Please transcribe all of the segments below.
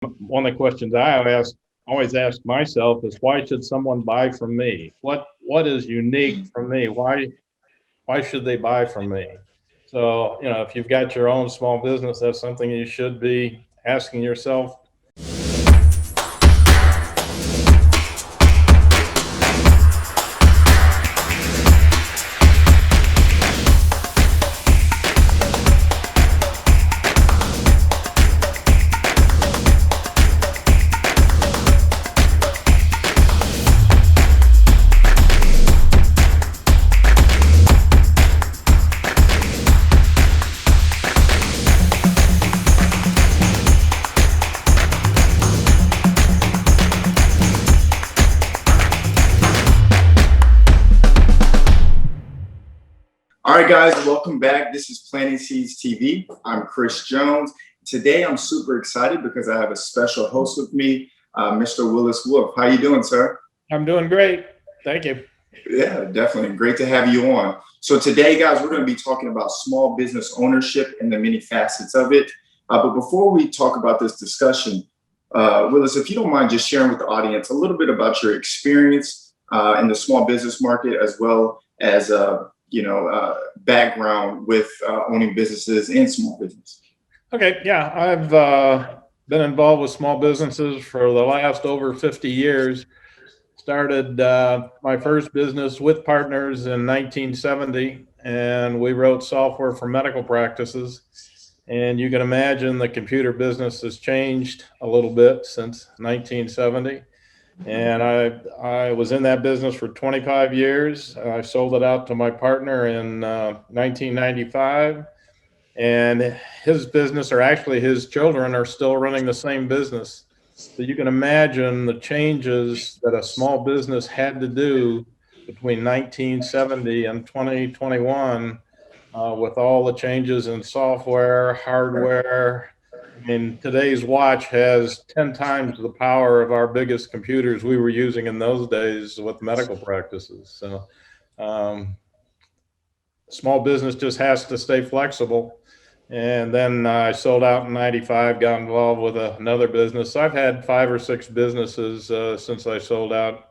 One of the questions always ask myself is why should someone buy from me? What is unique from me? Why should they buy from me? So, if you've got your own small business, that's something you should be asking yourself. All right, guys, welcome back. This is Planting Seeds TV. I'm Chris Jones. Today, I'm super excited because I have a special host with me, Mr. Willis Wolf. How you doing, sir? I'm doing great. Thank you. Yeah, definitely. Great to have you on. So today, guys, we're going to be talking about small business ownership and the many facets of it. But before we talk about this discussion, Willis, if you don't mind just sharing with the audience a little bit about your experience in the small business market, as well as background with owning businesses and small business. Okay, yeah, I've been involved with small businesses for the last over 50 years. Started my first business with partners in 1970, and we wrote software for medical practices. And you can imagine the computer business has changed a little bit since 1970. And I was in that business for 25 years. I sold it out to my partner in 1995. And his business, or actually his children, are still running the same business. So you can imagine the changes that a small business had to do between 1970 and 2021 with all the changes in software, hardware. I mean, today's watch has 10 times the power of our biggest computers we were using in those days with medical practices. So, small business just has to stay flexible. And then I sold out in 95, got involved with another business. So I've had 5 or 6 businesses since I sold out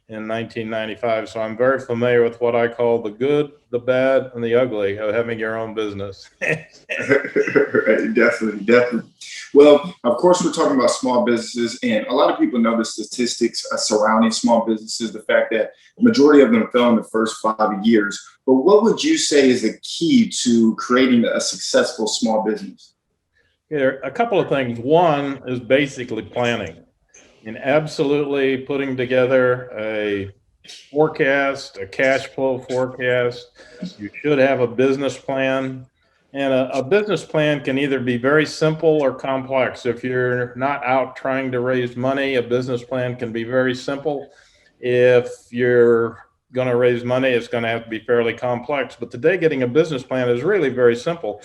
in 1995. So I'm very familiar with what I call the good, the bad, and the ugly of having your own business. Right, definitely. Well, of course, we're talking about small businesses, and a lot of people know the statistics surrounding small businesses, the fact that the majority of them fail in the first 5 years. But what would you say is the key to creating a successful small business? Here, a couple of things. One is basically planning and absolutely putting together a forecast, a cash flow forecast. You should have a business plan. And a business plan can either be very simple or complex. If you're not out trying to raise money, a business plan can be very simple. If you're going to raise money, it's going to have to be fairly complex. But today, getting a business plan is really very simple.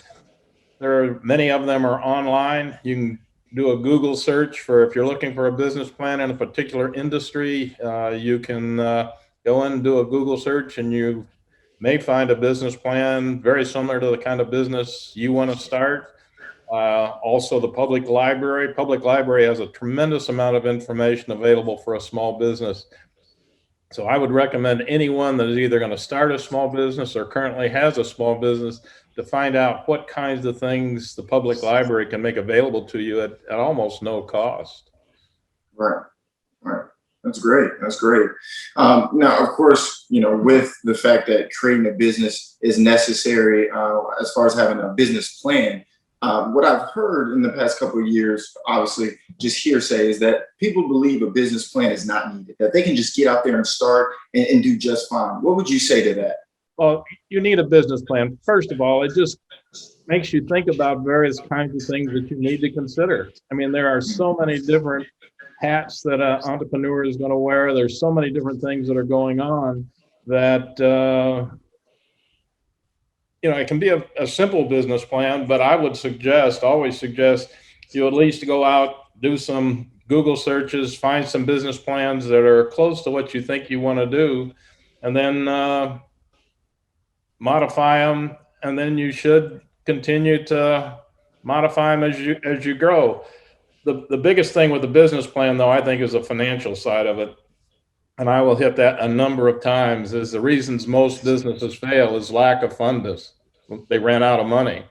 There are many of them are online. You can do a Google search for if you're looking for a business plan in a particular industry. You can go in and do a Google search, and you may find a business plan very similar to the kind of business you want to start. Also, the public library. Public library has a tremendous amount of information available for a small business. So I would recommend anyone that is either going to start a small business or currently has a small business to find out what kinds of things the public library can make available to you at almost no cost. Right. Right. That's great. That's great. Now, of course, with the fact that creating a business is necessary as far as having a business plan, what I've heard in the past couple of years, obviously just hearsay, is that people believe a business plan is not needed, that they can just get out there and start and do just fine. What would you say to that? Well, you need a business plan. First of all, it just makes you think about various kinds of things that you need to consider. I mean, there are so many different hats that an entrepreneur is going to wear. There's so many different things that are going on that it can be a simple business plan, but I would always suggest you at least go out, do some Google searches, find some business plans that are close to what you think you want to do, and then modify them. And then you should continue to modify them as you grow. the biggest thing with the business plan, though, I think, is the financial side of it. And I will hit that a number of times, is the reasons most businesses fail is lack of fundus. They ran out of money.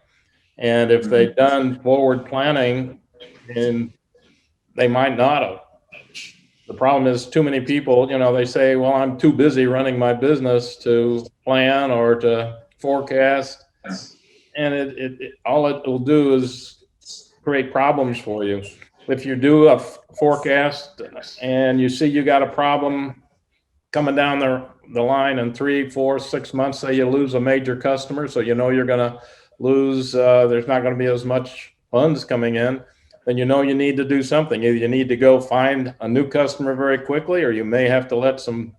And if they'd done forward planning, and they might not have. The problem is too many people, they say, well, I'm too busy running my business to plan or to forecast. And all it will do is create problems for you. If you do a forecast and you see you got a problem coming down the line in 3, 4, 6 months, say you lose a major customer, so you're going to lose, there's not going to be as much funds coming in, then you need to do something. Either you need to go find a new customer very quickly, or you may have to let some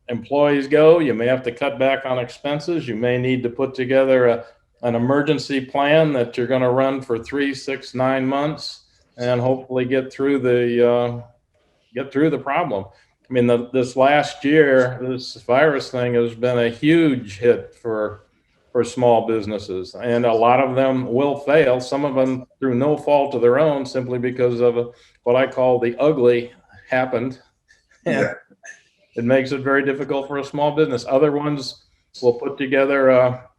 employees go. You may have to cut back on expenses. You may need to put together an emergency plan that you're going to run for 3, 6, 9 months, and hopefully get through the problem. I mean, this last year, this virus thing has been a huge hit for small businesses, and a lot of them will fail. Some of them through no fault of their own, simply because of what I call the ugly happened. And Yeah. it makes it very difficult for a small business. Other ones will put together a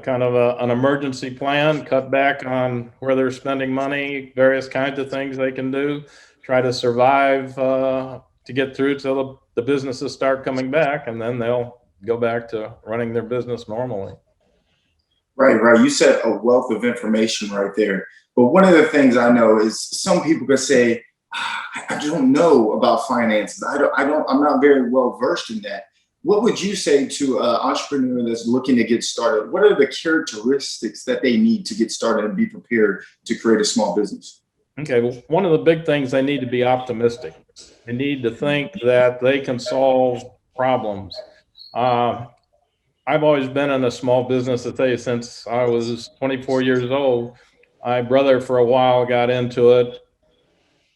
kind of an emergency plan, cut back on where they're spending money, various kinds of things they can do, try to survive to get through till the businesses start coming back, and then they'll go back to running their business normally. Right. You said a wealth of information right there. But one of the things I know is some people could say, I don't know about finances. I'm not very well versed in that. What would you say to an entrepreneur that's looking to get started? What are the characteristics that they need to get started and be prepared to create a small business? Okay, well, one of the big things, they need to be optimistic. They need to think that they can solve problems. I've always been in a small business, I tell you, since I was 24 years old. My brother for a while got into it,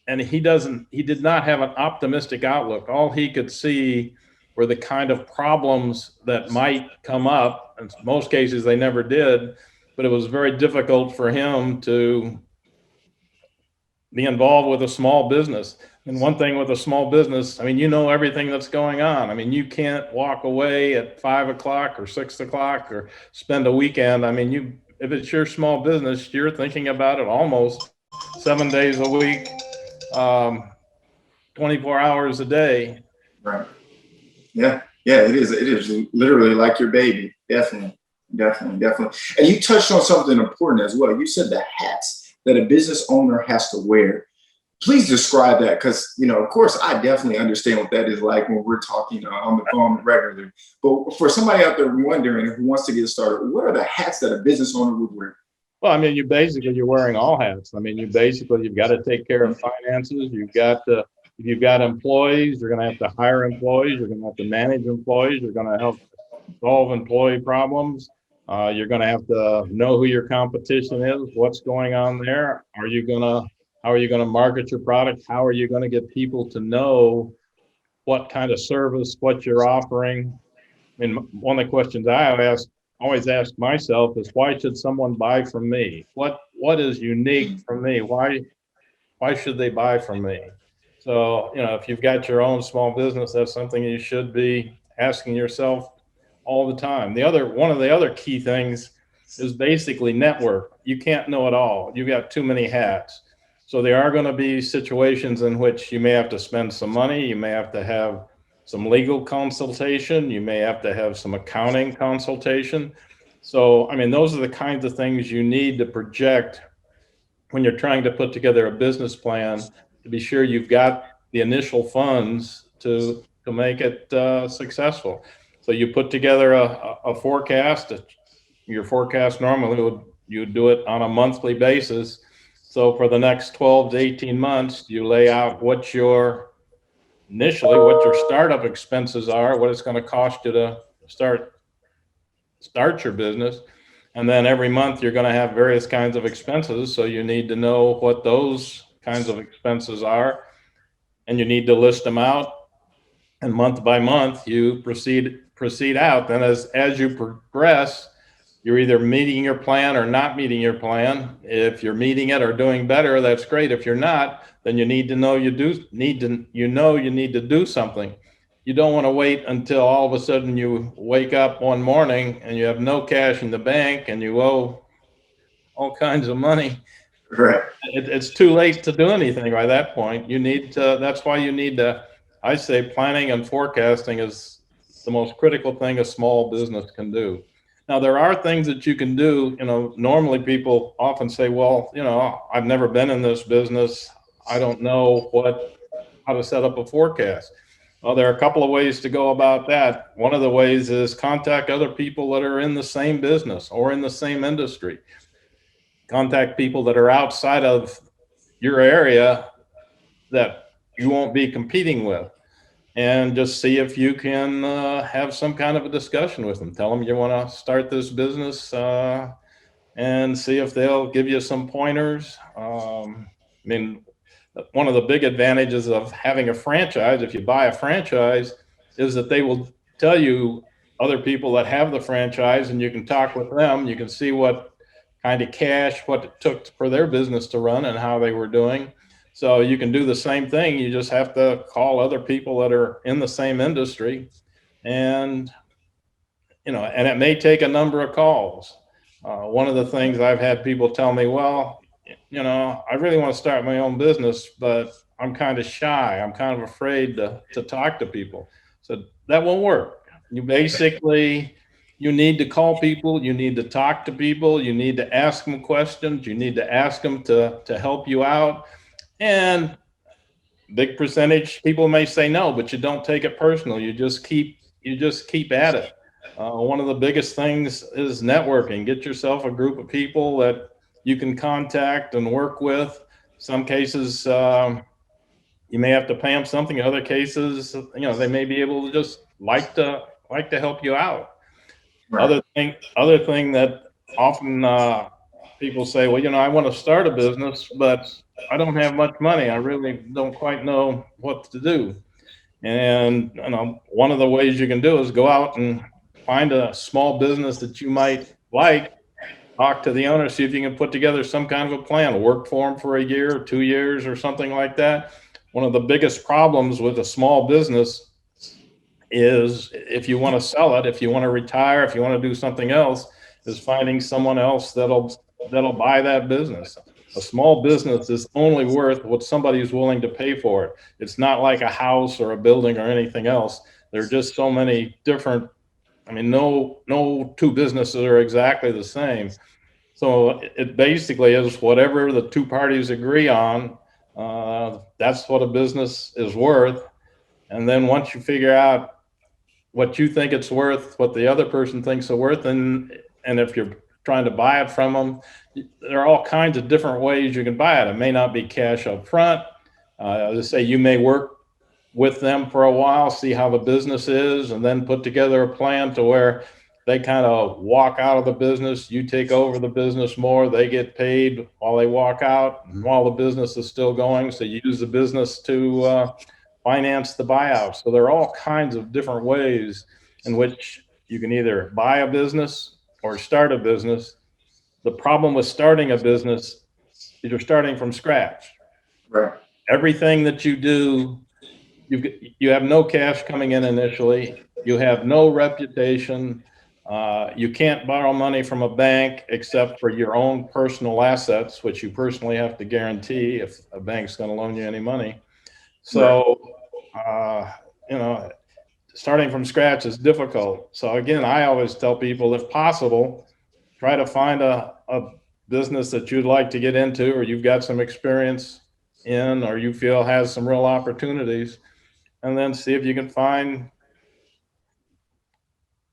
and he did not have an optimistic outlook. All he could see were the kind of problems that might come up. In most cases, they never did, but it was very difficult for him to be involved with a small business. And one thing with a small business, I mean, everything that's going on. I mean, you can't walk away at 5 o'clock or 6 o'clock or spend a weekend. I mean, if it's your small business, you're thinking about it almost 7 days a week, 24 hours a day. Right. Yeah. Yeah, it is. It is literally like your baby. Definitely. And you touched on something important as well. You said the hats that a business owner has to wear. Please describe that, because, of course, I definitely understand what that is like when we're talking on the phone regularly. But for somebody out there wondering who wants to get started, what are the hats that a business owner would wear? Well, I mean, you're wearing all hats. I mean, you've got to take care of finances. If you've got employees, you're going to have to hire employees. You're going to have to manage employees. You're going to help solve employee problems. You're going to have to know who your competition is, what's going on there. How are you going to market your product? How are you going to get people to know what kind of service, what you're offering? I mean, one of the questions I always ask myself is, why should someone buy from me? What is unique from me? Why should they buy from me? So, if you've got your own small business, that's something you should be asking yourself all the time. One of the other key things is basically network. You can't know it all. You've got too many hats. So there are going to be situations in which you may have to spend some money. You may have to have some legal consultation. You may have to have some accounting consultation. So, I mean, those are the kinds of things you need to project when you're trying to put together a business plan, to be sure you've got the initial funds to make it successful. So you put together a forecast. Your forecast normally you would do it on a monthly basis. So for the next 12 to 18 months, you lay out what your startup expenses are, what it's going to cost you to start your business. And then every month you're going to have various kinds of expenses. So you need to know what those kinds of expenses are, and you need to list them out. And month by month you proceed out. Then as you progress, you're either meeting your plan or not meeting your plan. If you're meeting it or doing better, that's great. If you're not, then you need to know you need to do something. You don't want to wait until all of a sudden you wake up one morning and you have no cash in the bank and you owe all kinds of money. Right. It's too late to do anything by that point. That's why you need to, I say planning and forecasting is the most critical thing a small business can do. Now, there are things that you can do. Normally people often say, well, I've never been in this business. I don't know how to set up a forecast. Well, there are a couple of ways to go about that. One of the ways is contact other people that are in the same business or in the same industry. Contact people that are outside of your area that you won't be competing with, and just see if you can have some kind of a discussion with them. Tell them you want to start this business, and see if they'll give you some pointers. I mean, one of the big advantages of having a franchise, if you buy a franchise, is that they will tell you other people that have the franchise, and you can talk with them. You can see what kind of cash, what it took for their business to run and how they were doing. So you can do the same thing. You just have to call other people that are in the same industry, and and it may take a number of calls. One of the things I've had people tell me, well, I really want to start my own business, but I'm kind of shy. I'm kind of afraid to talk to people. So that won't work. You need to call people. You need to talk to people. You need to ask them questions. You need to ask them to help you out. And big percentage people may say no, but you don't take it personal. You just keep at it. One of the biggest things is networking. Get yourself a group of people that you can contact and work with. Some cases, you may have to pay them something. In other cases, they may be able to just like to help you out. Right. Other thing that often people say, well, I want to start a business, but I don't have much money. I really don't quite know what to do. And one of the ways you can do is go out and find a small business that you might like. Talk to the owner, see if you can put together some kind of a plan, work for them for a year or 2 years or something like that. One of the biggest problems with a small business is if you want to sell it, if you want to retire, if you want to do something else, is finding someone else that'll buy that business. A small business is only worth what somebody is willing to pay for it. It's not like a house or a building or anything else. There are just so many different. I mean, no two businesses are exactly the same. So it basically is whatever the two parties agree on. That's what a business is worth. And then once you figure out what you think it's worth, what the other person thinks it's worth, and if you're trying to buy it from them, there are all kinds of different ways you can buy it. It may not be cash up front. Let's say you may work with them for a while, see how the business is, and then put together a plan to where they kind of walk out of the business. You take over the business more. They get paid while they walk out and while the business is still going. So you use the business to finance the buyout. So there are all kinds of different ways in which you can either buy a business or start a business. The problem with starting a business is you're starting from scratch. Right. Everything that you do, you have no cash coming in initially. You have no reputation. You can't borrow money from a bank except for your own personal assets, which you personally have to guarantee if a bank's going to loan you any money. So, starting from scratch is difficult. So again, I always tell people, if possible, try to find a business that you'd like to get into, or you've got some experience in, or you feel has some real opportunities, and then see if you can find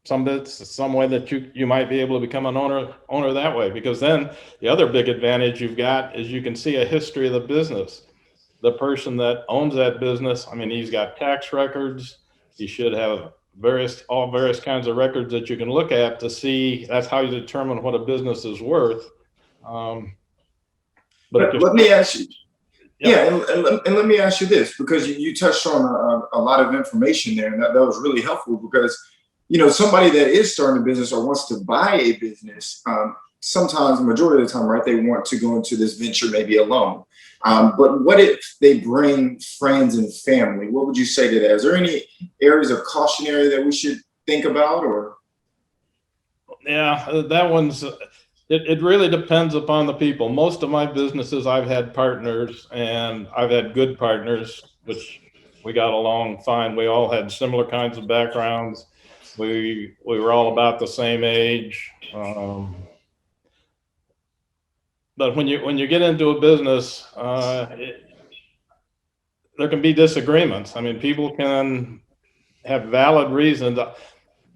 some way that you might be able to become an owner that way. Because then the other big advantage you've got is you can see a history of the business. The person that owns that business, I mean, he's got tax records. He should have various kinds of records that you can look at to see. That's how you determine what a business is worth. But let me ask you, Yeah. and let me ask you this, because you touched on a lot of information there, and that was really helpful, because somebody that is starting a business or wants to buy a business, sometimes, the majority of the time, right, they want to go into this venture maybe alone. But what if they bring friends and family? What would you say to that? Is there any areas of cautionary that we should think about, or? Yeah, that one's, it really depends upon the people. Most of my businesses, I've had partners, and I've had good partners, which we got along fine. We all had similar kinds of backgrounds. We were all about the same age. But when you get into a business, there can be disagreements. I mean, people can have valid reasons.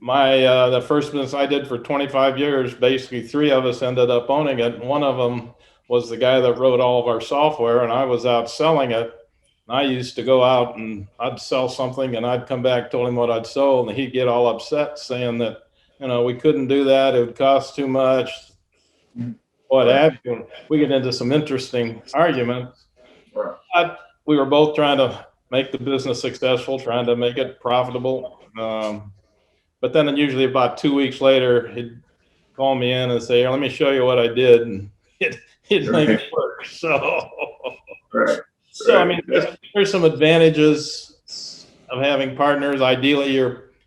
The first business I did for 25 years, basically 3 of us ended up owning it. One of them was the guy that wrote all of our software, and I was out selling it. I used to go out and I'd sell something, and I'd come back, told him what I'd sold, and he'd get all upset saying that, we couldn't do that. It would cost too much. What have you. We get into some interesting arguments. But we were both trying to make the business successful, trying to make it profitable. But then usually about 2 weeks later, he'd call me in and say, let me show you what I did. And he'd make it work. So, I mean, there's some advantages of having partners. Ideally,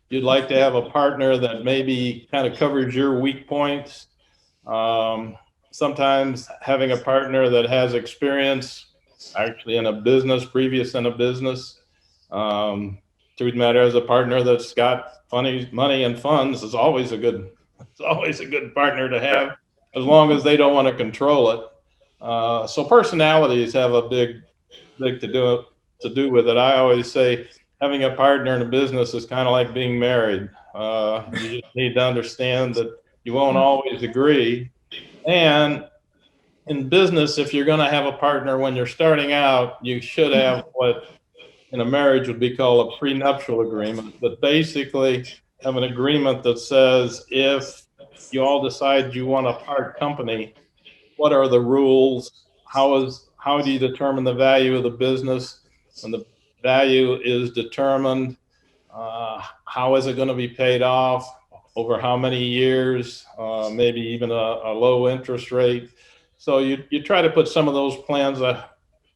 you'd like to have a partner that maybe kind of covers your weak points. Sometimes having a partner that has experience actually in a business, previous in a business. Truth matter, as a partner that's got money and funds is always a good partner to have, as long as they don't want to control it. So personalities have a big to do with it. I always say having a partner in a business is kind of like being married. You just need to understand that you won't always agree. And in business, if you're going to have a partner when you're starting out, you should have what in a marriage would be called a prenuptial agreement, but basically have an agreement that says if you all decide you want to part company, what are the rules? How do you determine the value of the business? When the value is determined, how is it going to be paid off? Over how many years? Maybe even a low interest rate. So you try to put some of those plans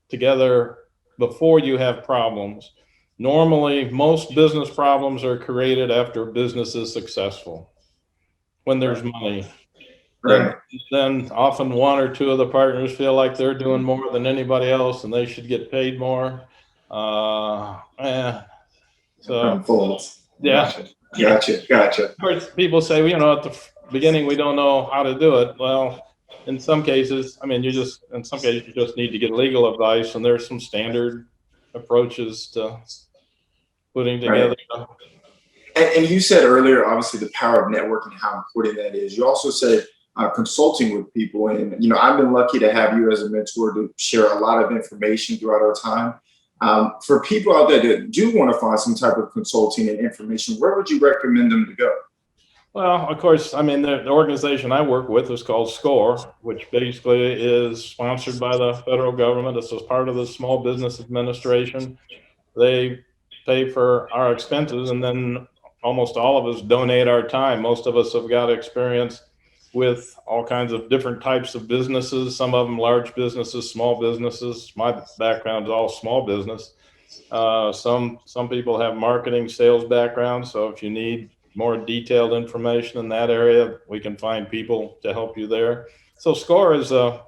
together before you have problems. Normally, most business problems are created after business is successful. When there's money, then often 1 or 2 of the partners feel like they're doing more than anybody else and they should get paid more. So yeah. Gotcha. Of course, people say, at the beginning we don't know how to do it. Well, in some cases, you just need to get legal advice, and there's some standard approaches to putting together. And you said earlier, obviously, the power of networking, how important that is. You also said consulting with people, and I've been lucky to have you as a mentor to share a lot of information throughout our time. For people out there that do want to find some type of consulting and information, where would you recommend them to go? Well, of course, the organization I work with is called SCORE, which basically is sponsored by the federal government. It's as part of the Small Business Administration. They pay for our expenses, and then almost all of us donate our time. Most of us have got experience with all kinds of different types of businesses, some of them large businesses, small businesses. My background is all small business. Some people have marketing, sales backgrounds. So if you need more detailed information in that area, we can find people to help you there. So SCORE is a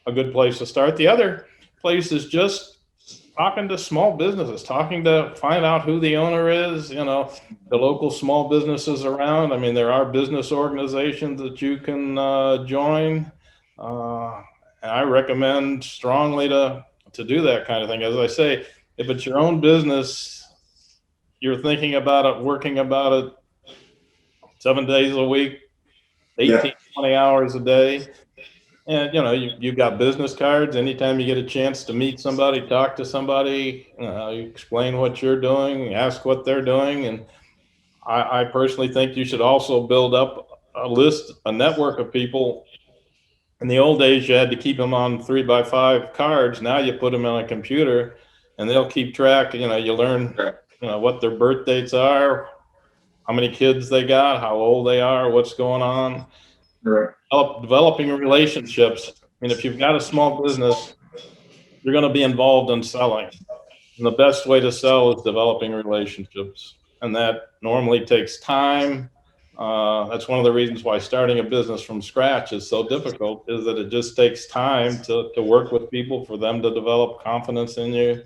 good place to start. The other place is just talking to small businesses, talking to find out who the owner is, the local small businesses around. There are business organizations that you can join. And I recommend strongly to do that kind of thing. As I say, if it's your own business, you're thinking about it, working about it 7 days a week, 18, 20 hours a day. And, you've got business cards. Anytime you get a chance to meet somebody, talk to somebody, you explain what you're doing, ask what they're doing. And I personally think you should also build up a network of people. In the old days, you had to keep them on 3x5 cards. Now you put them on a computer and they'll keep track. You learn, what their birth dates are, how many kids they got, how old they are, what's going on. Right. Developing relationships. I mean, if you've got a small business, you're going to be involved in selling. And the best way to sell is developing relationships. And that normally takes time. That's one of the reasons why starting a business from scratch is so difficult, is that it just takes time to work with people, for them to develop confidence in you.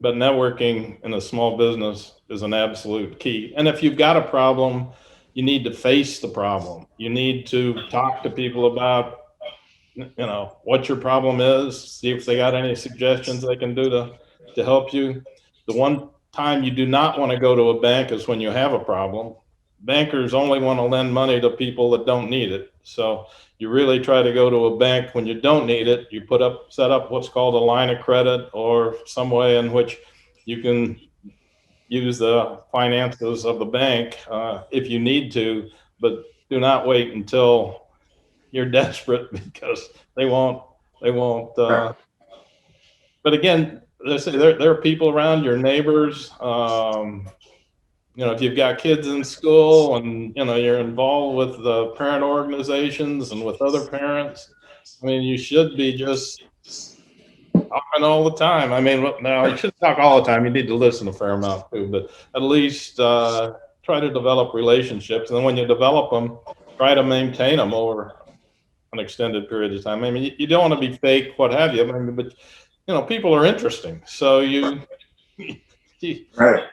But networking in a small business is an absolute key. And if you've got a problem, you need to face the problem. You need to talk to people about, what your problem is, see if they got any suggestions they can do to help you. The one time you do not want to go to a bank is when you have a problem. Bankers only want to lend money to people that don't need it. So you really try to go to a bank when you don't need it. You set up what's called a line of credit, or some way in which you can use the finances of the bank if you need to, but do not wait until you're desperate, because they won't. They won't. But again, there are people around, your neighbors. If you've got kids in school, and you're involved with the parent organizations and with other parents, I mean, you should be just talking all the time. I mean, now you shouldn't talk all the time. You need to listen a fair amount too, but at least try to develop relationships. And then when you develop them, try to maintain them over an extended period of time. I mean, you don't want to be fake, what have you. I mean, but people are interesting, so you. Right.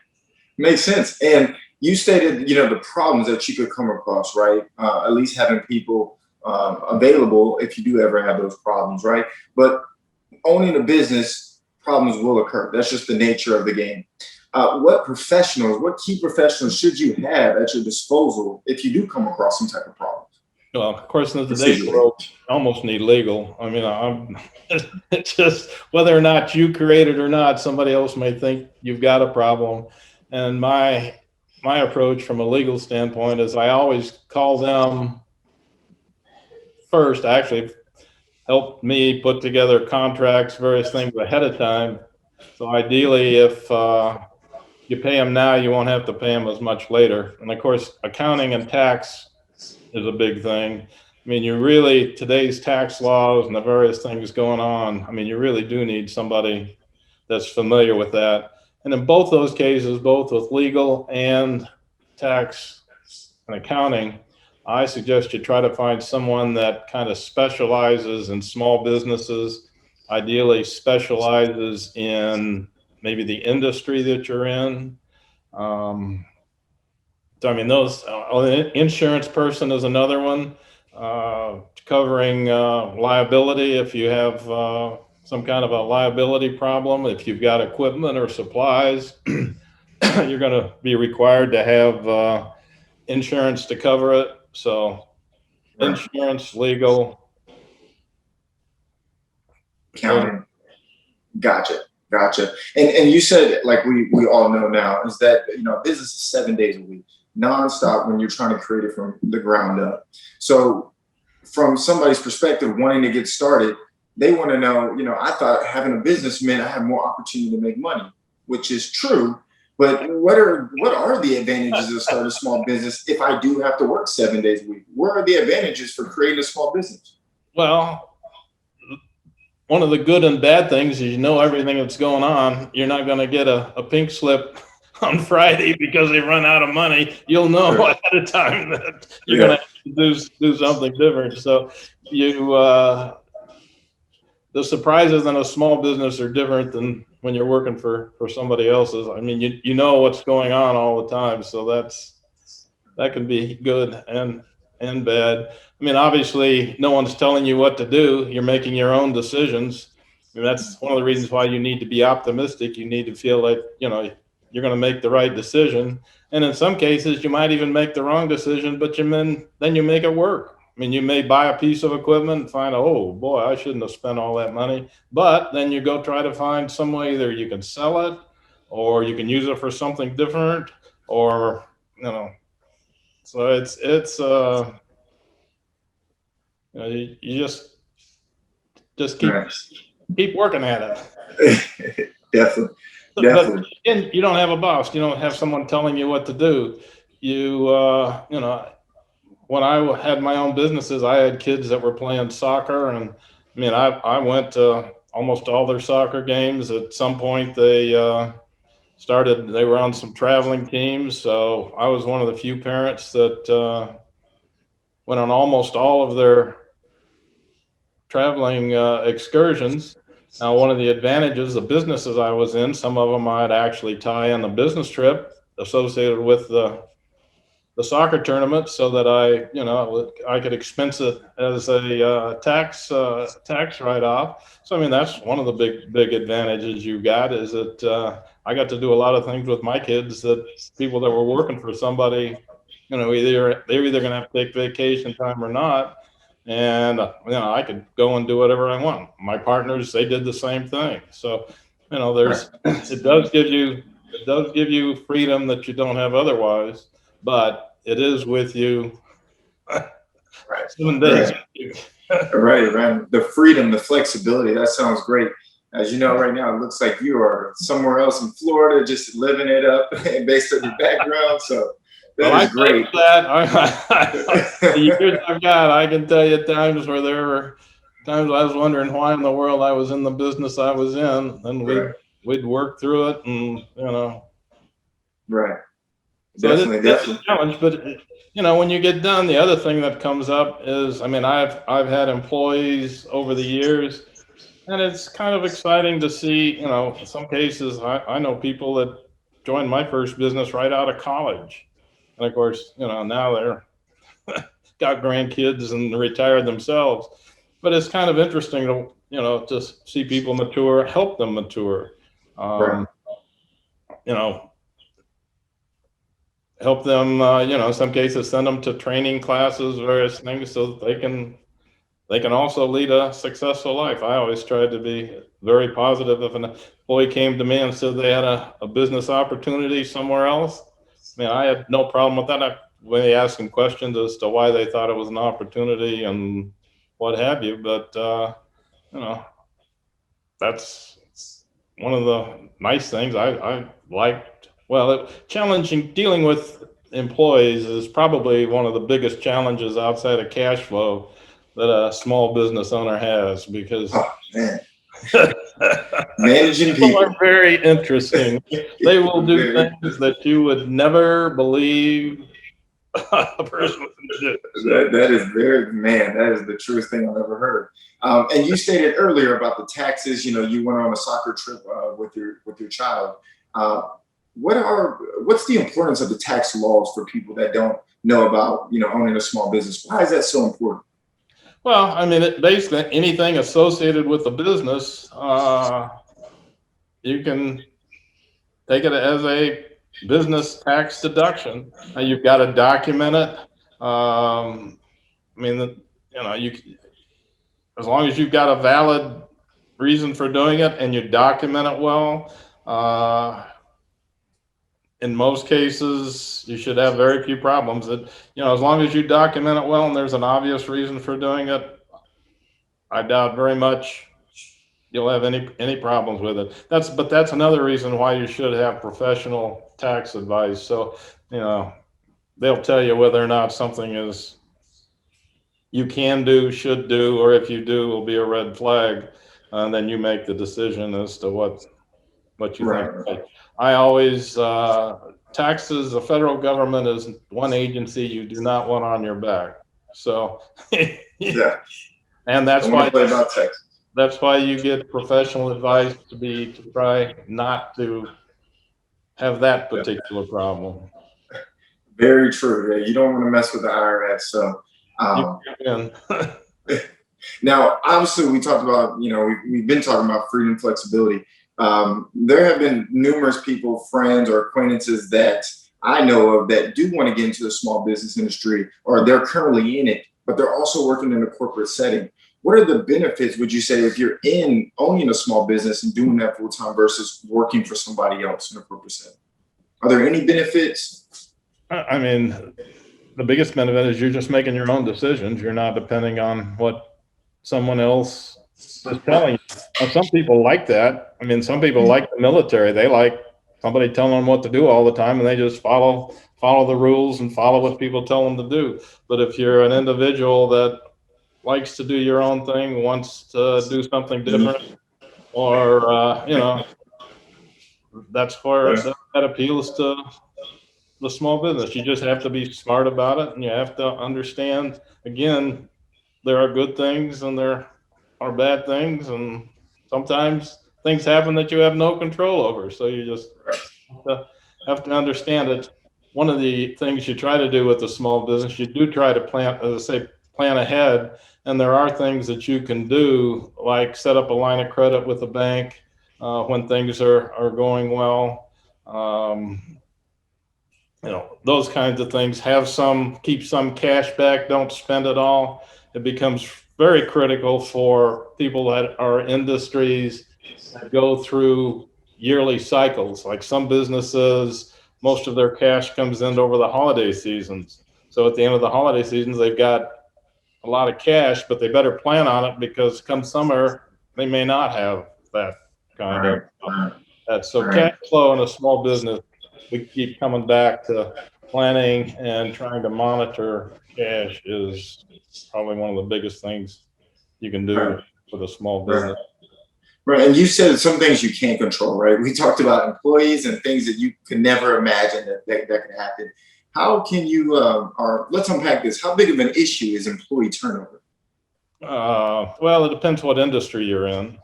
Makes sense. And you stated, the problems that you could come across, right? At least having people available if you do ever have those problems, right? But owning a business, problems will occur. That's just the nature of the game. What key professionals should you have at your disposal if you do come across some type of problems? Well, of course, in today's world, you almost need legal. I mean, it's just whether or not you create it or not, somebody else may think you've got a problem. And my approach from a legal standpoint is, I always call them first. Actually, help me put together contracts, various things ahead of time. So ideally, if you pay them now, you won't have to pay them as much later. And of course, accounting and tax is a big thing. I mean, today's tax laws and the various things going on, I mean, you really do need somebody that's familiar with that. And in both those cases, both with legal and tax and accounting, I suggest you try to find someone that kind of specializes in small businesses, ideally specializes in maybe the industry that you're in. So, I mean, insurance person is another one, covering liability if you have some kind of a liability problem. If you've got equipment or supplies, you're going to be required to have insurance to cover it. So, insurance, legal, Accounting. Gotcha. Gotcha. And you said, like we all know now, is that business is 7 days a week, nonstop, when you're trying to create it from the ground up. So from somebody's perspective, wanting to get started, they want to know, I thought having a business meant I have more opportunity to make money, which is true. But what are the advantages of starting a small business if I do have to work 7 days a week? What are the advantages for creating a small business? Well, one of the good and bad things is everything that's going on. You're not going to get a pink slip on Friday because they run out of money. You'll know ahead of time that you're going to have to do something different. So the surprises in a small business are different than when you're working for somebody else's. I mean, you know what's going on all the time, so that can be good and bad. I mean, obviously, no one's telling you what to do. You're making your own decisions. I mean, that's one of the reasons why you need to be optimistic. You need to feel like you're going to make the right decision. And in some cases, you might even make the wrong decision, but then you make it work. I mean, you may buy a piece of equipment and find, oh boy, I shouldn't have spent all that money. But then you go try to find some way either you can sell it, or you can use it for something different, or So it's you just keep working at it. Definitely. but Definitely. again, you don't have a boss. You don't have someone telling you what to do. You know, when I had my own businesses, I had kids that were playing soccer, and I mean, I went to almost all their soccer games. At some point, they were on some traveling teams, so I was one of the few parents that went on almost all of their traveling excursions. Now, one of the advantages, the businesses I was in, some of them I'd actually tie in a business trip associated with the soccer tournament, so that I could expense it as a tax write off. So I mean, that's one of the big advantages you got, is that I got to do a lot of things with my kids that people that were working for somebody, they're either going to have to take vacation time or not, and I could go and do whatever I want. My partners, they did the same thing. So Right. there's it does give you freedom that you don't have otherwise, but it is with you Right. 7 days. Right. Right. Right. The freedom, the flexibility. That sounds great. As you know, right now, it looks like you are somewhere else in Florida, just living it up based on your background. So Well, that I is thank great. for that. The years I've got, I can tell you times where there were times I was wondering why in the world I was in the business I was in, and Right. we'd work through it, and. Right. So Definitely. it's a Definitely. challenge, but when you get done, the other thing that comes up is, I mean, I've had employees over the years, and it's kind of exciting to see. In some cases, I know people that joined my first business right out of college, and of course, now they're got grandkids and retired themselves. But it's kind of interesting to see people mature, help them mature. Right. Um, you know, Help them, in some cases, send them to training classes, various things, so that they can also lead a successful life. I always tried to be very positive. If an employee came to me and said they had a business opportunity somewhere else, I mean, I had no problem with that. When they asked them questions as to why they thought it was an opportunity and what have you, but you know, that's one of the nice things I liked. Well, challenging dealing with employees is probably one of the biggest challenges outside of cash flow that a small business owner has, because Oh man, managing people are people. very interesting. They will do Very. things that you would never believe a person would do. So, That is very, man, that is the truest thing I've ever heard. And you stated earlier about the taxes. You know, you went on a soccer trip with your child. Uh, what's the importance of the tax laws for people that don't know about owning a small business? Why is that so important? well, I mean, basically anything associated with the business, you can take it as a business tax deduction. Now you've got to document it. I mean, you as long as you've got a valid reason for doing it and you document it well, uh, in most cases, you should have very few problems. As long as you document it well and there's an obvious reason for doing it, I doubt very much you'll have any problems with it. That's another reason why you should have professional tax advice. So, you know, they'll tell you whether or not something is you can do, should do, or if you do, will be a red flag, and then you make the decision as to what you think. Right. I always taxes. The federal government is one agency you do not want on your back. So, Yeah. and Don't want to play about taxes. that's why you get professional advice to try not to have that Yeah. particular problem. Very true. Yeah, you don't want to mess with the IRS. So You um, can. now, obviously, we talked about, we've been talking about freedom, flexibility. There have been numerous people, friends, or acquaintances that I know of that do want to get into the small business industry, or they're currently in it, but they're also working in a corporate setting. What are the benefits, would you say, if you're in owning a small business and doing that full time versus working for somebody else in a corporate setting? Are there any benefits? I mean, the biggest benefit is you're just making your own decisions. You're not depending on what someone else just telling you. Now, some people like that. I mean, some people like the military. They like somebody telling them what to do all the time, and they just follow the rules and follow what people tell them to do. But if you're an individual that likes to do your own thing, wants to do something different, or that's where that appeals to the small business. You just have to be smart about it, and you have to understand, again, there are good things and there are bad things, and sometimes things happen that you have no control over. So you just have to understand it. One of the things you try to do with a small business, you do try to plan, as I say, plan ahead. And there are things that you can do, like set up a line of credit with a bank when things are going well. Those kinds of things. Keep some cash back, don't spend it all. It becomes very critical for people that are industries that go through yearly cycles. Like some businesses, most of their cash comes in over the holiday seasons. So at the end of the holiday seasons, they've got a lot of cash, but they better plan on it, because come summer, they may not have that kind of that. So cash flow in a small business, we keep coming back to planning and trying to monitor cash is probably one of the biggest things you can do with a small business. Right. And you said some things you can't control, right? We talked about employees and things that you could never imagine that could happen. How can you, or let's unpack this. How big of an issue is employee turnover? Well, it depends what industry you're in.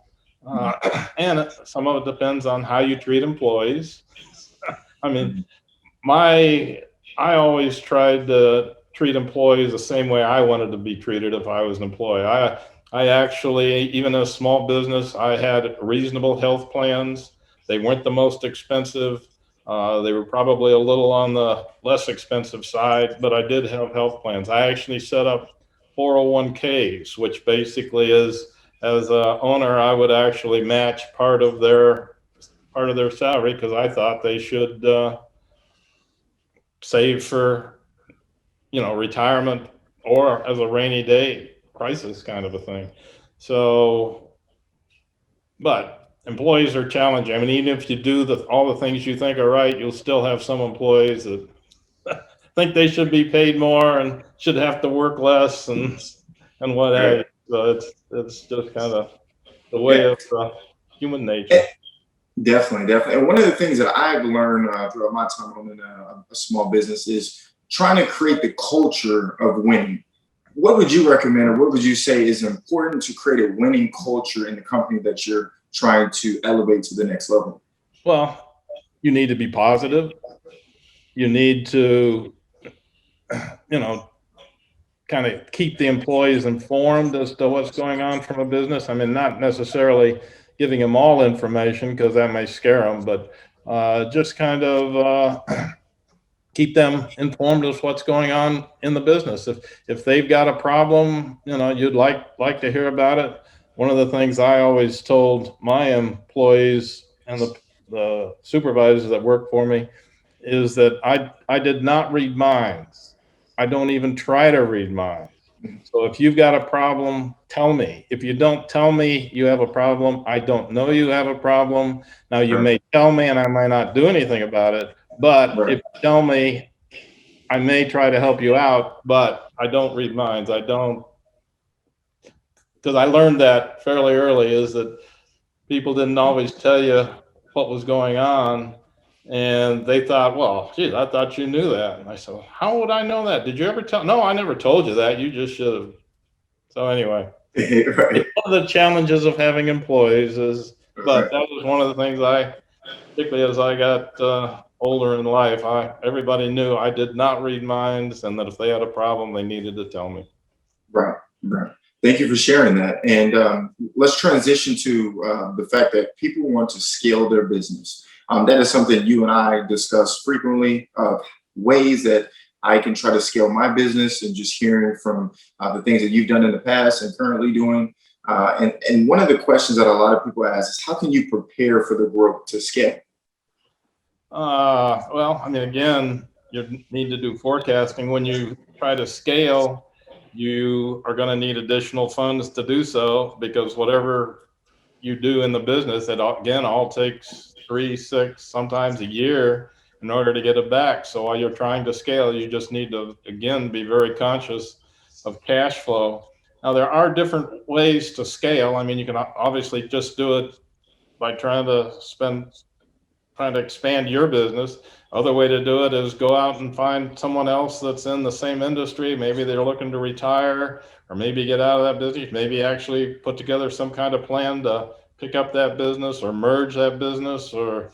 And some of it depends on how you treat employees. I mean, I always tried to treat employees the same way I wanted to be treated if I was an employee. I actually, even a small business, I had reasonable health plans. They weren't the most expensive. They were probably a little on the less expensive side, but I did have health plans. I actually set up 401ks, which basically is, as a owner, I would actually match part of their salary, because I thought they should save for retirement or as a rainy day crisis kind of a thing. So, but employees are challenging. I mean, even if you do all the things you think are right, you'll still have some employees that think they should be paid more and should have to work less and what have you. So it's just kind of the way of human nature. Definitely. And one of the things that I've learned throughout my time owning a small business is trying to create the culture of winning. What would you recommend, or what would you say is important to create a winning culture in the company that you're trying to elevate to the next level? Well, you need to be positive. You need to, kind of keep the employees informed as to what's going on from a business. I mean, not necessarily giving them all information, because that may scare them, but just kind of keep them informed of what's going on in the business. If they've got a problem, you'd like to hear about it. One of the things I always told my employees and the supervisors that work for me is that I did not read minds. I don't even try to read minds. So if you've got a problem, tell me. If you don't tell me you have a problem, I don't know you have a problem. Now, you may tell me and I might not do anything about it, but if you tell me, I may try to help you out, but I don't read minds. I don't, because I learned that fairly early, is that people didn't always tell you what was going on. And they thought, well, geez, I thought you knew that. And I said, well, how would I know that? Did you ever tell? No, I never told you that. You just should have. So anyway, it's one of the challenges of having employees is, but that was one of the things particularly as I got older in life, everybody knew I did not read minds, and that if they had a problem, they needed to tell me. Right. Thank you for sharing that. And let's transition to the fact that people want to scale their business. That is something you and I discuss frequently, ways that I can try to scale my business, and just hearing from the things that you've done in the past and currently doing. And one of the questions that a lot of people ask is, how can you prepare for the growth to scale? Well, I mean, again, you need to do forecasting when you try to scale. you are going to need additional funds to do so, because whatever you do in the business, it again all takes 3, 6, sometimes a year in order to get it back. So while you're trying to scale, you just need to again be very conscious of cash flow. Now there are different ways to scale. I mean, you can obviously just do it by trying to expand your business. Other way to do it is go out and find someone else that's in the same industry. Maybe they're looking to retire, or maybe get out of that business, maybe actually put together some kind of plan to pick up that business or merge that business, or,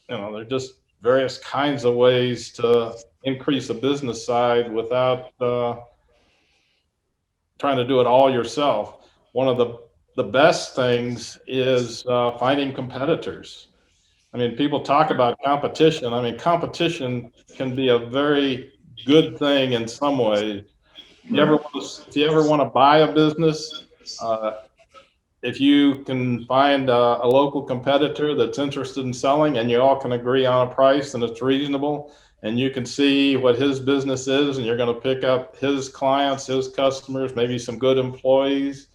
there are just various kinds of ways to increase the business side without trying to do it all yourself. One of the best things is finding competitors. I mean, people talk about competition. I mean, competition can be a very good thing in some ways. If you ever want to buy a business, uh, if you can find a local competitor that's interested in selling, and you all can agree on a price and it's reasonable, and you can see what his business is, and you're going to pick up his clients, his customers, maybe some good employees,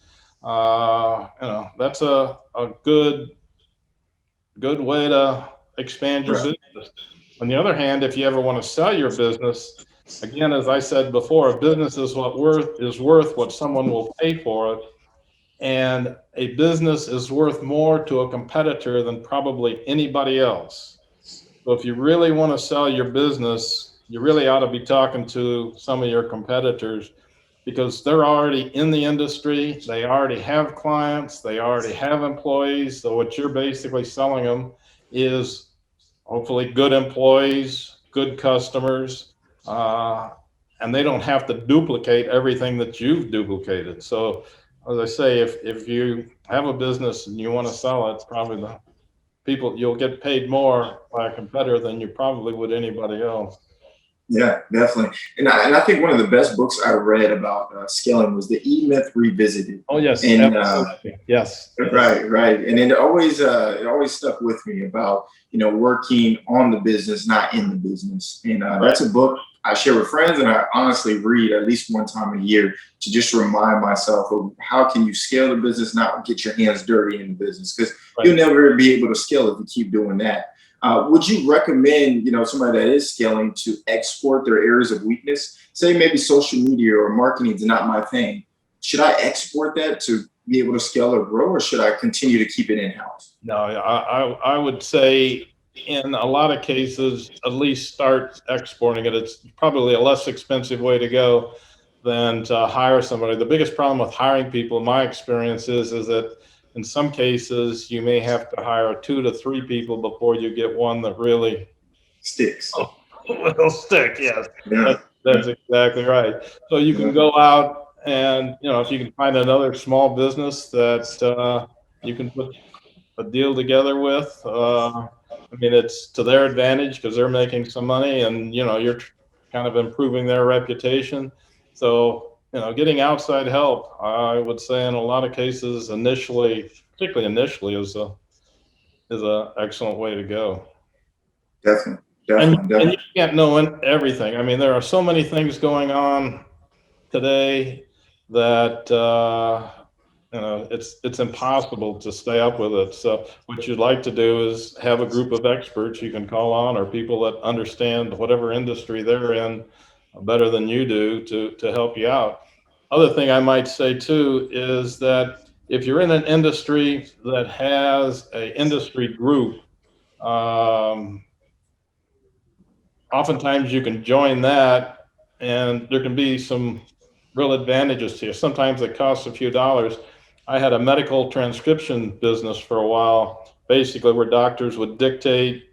that's a good way to expand your Right. business. On the other hand, if you ever want to sell your business, again, as I said before, a business is worth what someone will pay for it. And a business is worth more to a competitor than probably anybody else. So if you really want to sell your business, you really ought to be talking to some of your competitors, because they're already in the industry. They already have clients. They already have employees. So what you're basically selling them is hopefully good employees, good customers, uh, and they don't have to duplicate everything that you've duplicated. So, as I say, if you have a business and you want to sell it, probably the people you'll get paid more by a competitor than you probably would anybody else. Yeah, definitely. And I think one of the best books I read about scaling was the E-Myth Revisited. Oh yes, And absolutely. Yes, yes. right, right. And it always stuck with me about, working on the business, not in the business. And Right. that's a book I share with friends, and I honestly read at least one time a year to just remind myself of how can you scale the business, not get your hands dirty in the business, because you'll Right. never be able to scale if you keep doing that. Would you recommend, somebody that is scaling to export their areas of weakness? Say maybe social media or marketing is not my thing. Should I export that to be able to scale or grow, or should I continue to keep it in house? No, I would say in a lot of cases, at least start exporting it. It's probably a less expensive way to go than to hire somebody. The biggest problem with hiring people, in my experience, is that in some cases you may have to hire 2 to 3 people before you get one that really Sticks. will stick. Yes, Yeah. that's exactly right. So you can Yeah. go out and, if you can find another small business that you can put a deal together with. I mean, it's to their advantage because they're making some money, and you're kind of improving their reputation. So getting outside help, I would say, in a lot of cases, particularly initially, is a excellent way to go. Definitely. And Definitely. and you Definitely. can't know everything. I mean, there are so many things going on today that it's impossible to stay up with it. So what you'd like to do is have a group of experts you can call on, or people that understand whatever industry they're in better than you do, to help you out. Other thing I might say too is that if you're in an industry that has a industry group, um, oftentimes you can join that, and there can be some real advantages to you. Sometimes it costs a few dollars. I had a medical transcription business for a while, basically where doctors would dictate,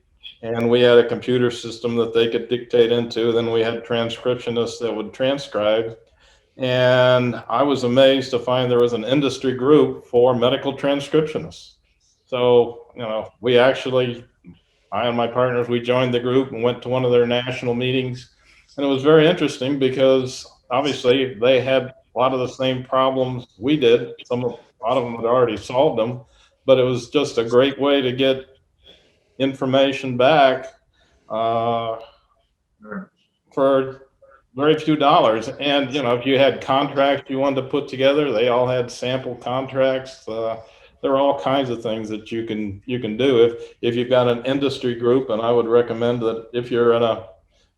and we had a computer system that they could dictate into. Then we had transcriptionists that would transcribe. And I was amazed to find there was an industry group for medical transcriptionists. So, we actually, I and my partners, we joined the group and went to one of their national meetings. And it was very interesting because obviously they had a lot of the same problems we did. A lot of them had already solved them, but it was just a great way to get information back uh, Right. for very few dollars. And, if you had contracts you wanted to put together, they all had sample contracts. There are all kinds of things that you can do if you've got an industry group. And I would recommend that if you're in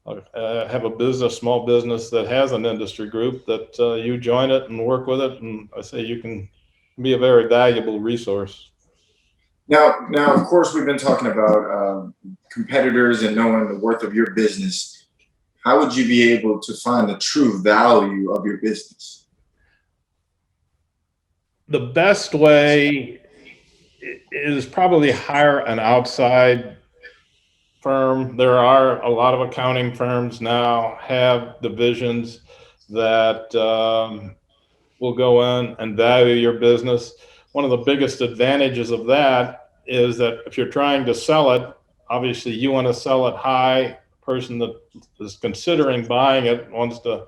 have a small business that has an industry group, that you join it and work with it. And I say you can be a very valuable resource. Now, of course, we've been talking about competitors and knowing the worth of your business. How would you be able to find the true value of your business? The best way is probably hire an outside firm. There are a lot of accounting firms now have divisions that will go in and value your business. One of the biggest advantages of that is that if you're trying to sell it, obviously you want to sell it high. Person that is considering buying it wants to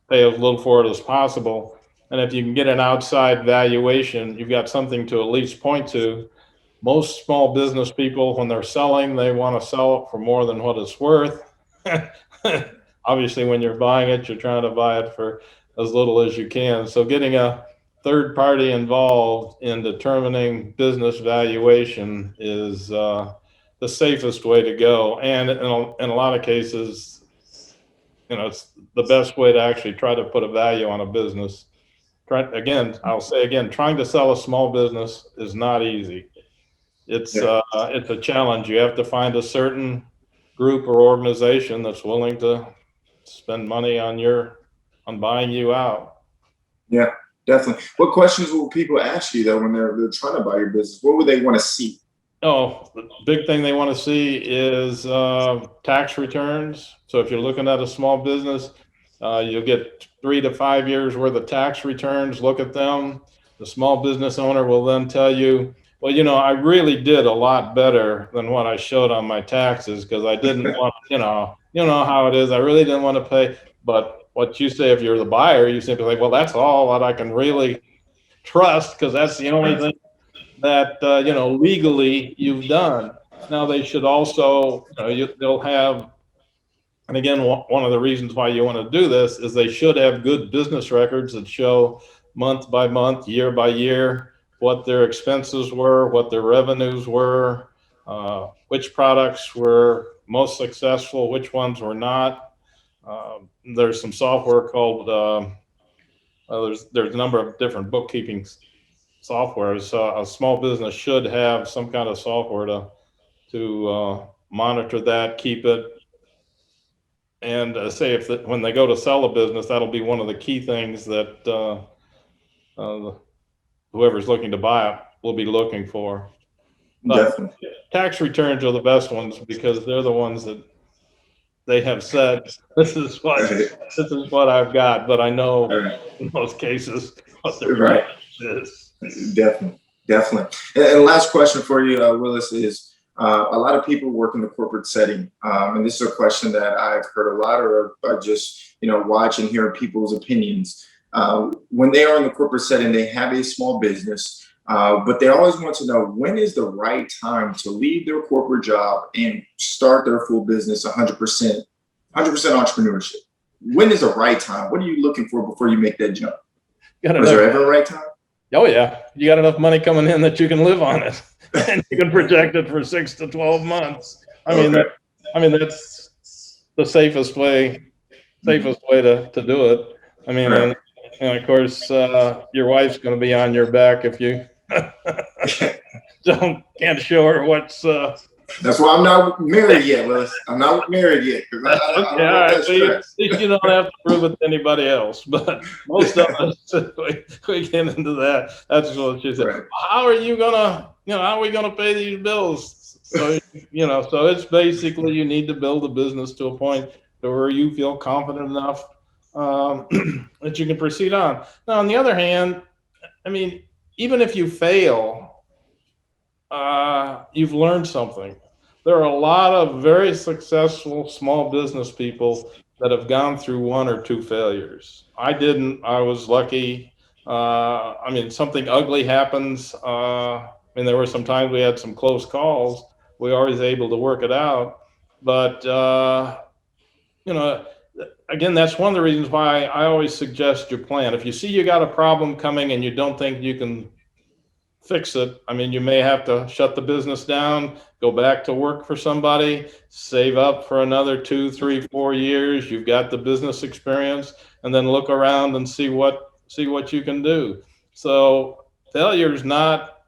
pay as little for it as possible. And if you can get an outside valuation, you've got something to at least point to. Most small business people, when they're selling, they want to sell it for more than what it's worth. Obviously, when you're buying it, you're trying to buy it for as little as you can. So getting a third party involved in determining business valuation is the safest way to go. And in a lot of cases, it's the best way to actually try to put a value on a business. I'll say again, trying to sell a small business is not easy. It's a challenge. You have to find a certain group or organization that's willing to spend money on buying you out. Yeah, definitely. What questions will people ask you though when they're trying to buy your business? What would they want to see? Oh, the big thing they want to see is tax returns. So if you're looking at a small business, you'll get 3 to 5 years worth of tax returns. Look at them. The small business owner will then tell you, well, I really did a lot better than what I showed on my taxes because I didn't want, you know how it is. I really didn't want to pay. But what you say, if you're the buyer, you simply like, well, that's all that I can really trust because that's the only thing that, legally you've done. Now they should also, they'll have, and again, one of the reasons why you want to do this is they should have good business records that show month by month, year by year, what their expenses were, what their revenues were, which products were most successful, which ones were not. There's some software called, there's a number of different bookkeeping software. So a small business should have some kind of software to monitor that, keep it, and say when they go to sell a business, that'll be one of the key things that whoever's looking to buy it will be looking for. But Definitely. tax returns are the best ones because they're the ones that they have said this is what I've got, but I know in most cases what the Right. is. Definitely, definitely. And last question for you, Willis, is a lot of people work in the corporate setting, and this is a question that I've heard a lot, or I just watch and hear people's opinions. When they are in the corporate setting, they have a small business, but they always want to know when is the right time to leave their corporate job and start their full business 100% entrepreneurship. When is the right time? What are you looking for before you make that jump? Is there ever a right time? Oh yeah, you got enough money coming in that you can live on it, and you can project it for 6 to 12 months. I mean, that's the safest way to do it. I mean, and of course, your wife's going to be on your back if you can't show her what's. That's why I'm not married yet, Willis. I'm not married yet. You don't have to prove it to anybody else, but most of us, we get into that. That's what she said. Right. How are you gonna, how are we gonna pay these bills? So, so it's basically you need to build a business to a point to where you feel confident enough that you can proceed on. Now, on the other hand, I mean, even if you fail, you've learned something. There are a lot of very successful small business people that have gone through 1 or 2 failures. I didn't. I was lucky. I mean, something ugly happens. There were some times we had some close calls. We were always able to work it out. But, again, that's one of the reasons why I always suggest you plan. If you see you got a problem coming and you don't think you can fix it, I mean, you may have to shut the business down, go back to work for somebody, save up for another 2, 3, 4 years. You've got the business experience, and then look around and see what you can do. So failure is not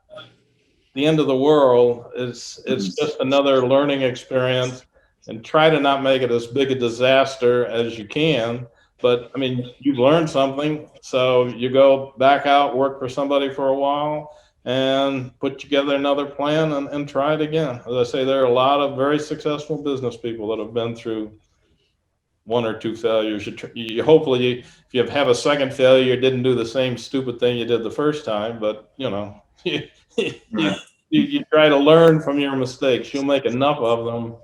the end of the world. It's just another learning experience, and try to not make it as big a disaster as you can. But I mean, you've learned something, so you go back out, work for somebody for a while, and put together another plan and try it again. As I say, there are a lot of very successful business people that have been through 1 or 2 failures. Hopefully, if you have a second failure, you didn't do the same stupid thing you did the first time. But you, you, you try to learn from your mistakes. You'll make enough of them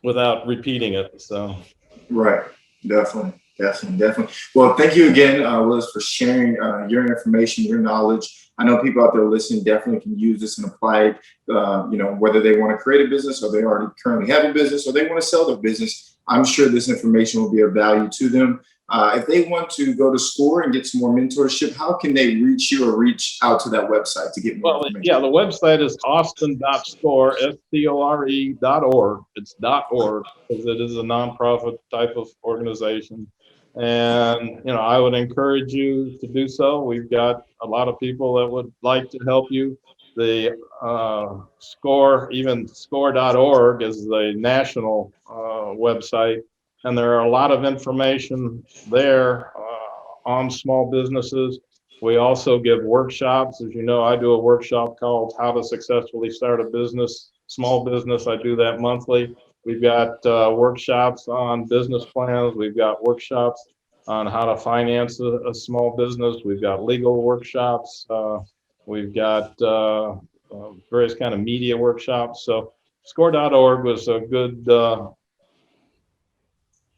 without repeating it. So, Right. Definitely. Well, thank you again, Willis, for sharing your information, your knowledge. I know people out there listening definitely can use this and apply it, whether they want to create a business or they already currently have a business or they want to sell their business. I'm sure this information will be of value to them. If they want to go to SCORE and get some more mentorship, how can they reach you or reach out to that website to get more information? Yeah, the website is austin.score, SCORE.org. It's .org because it is a nonprofit type of organization. And, I would encourage you to do so. We've got a lot of people that would like to help you. The SCORE, even SCORE.org is the national website. And there are a lot of information there on small businesses. We also give workshops. As you know, I do a workshop called How to Successfully Start a Business, Small Business. I do that monthly. We've got workshops on business plans. We've got workshops on how to finance a small business. We've got legal workshops. We've got various kind of media workshops. So score.org was a good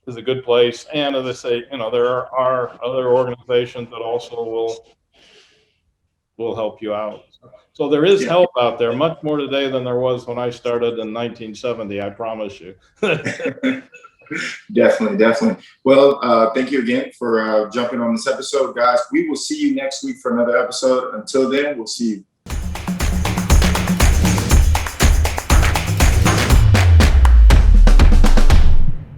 is a good place. And as I say, there are other organizations that also will help you out. So there is help out there, much more today than there was when I started in 1970, I promise you. Definitely. Well, thank you again for jumping on this episode, guys. We will see you next week for another episode. Until then, we'll see you.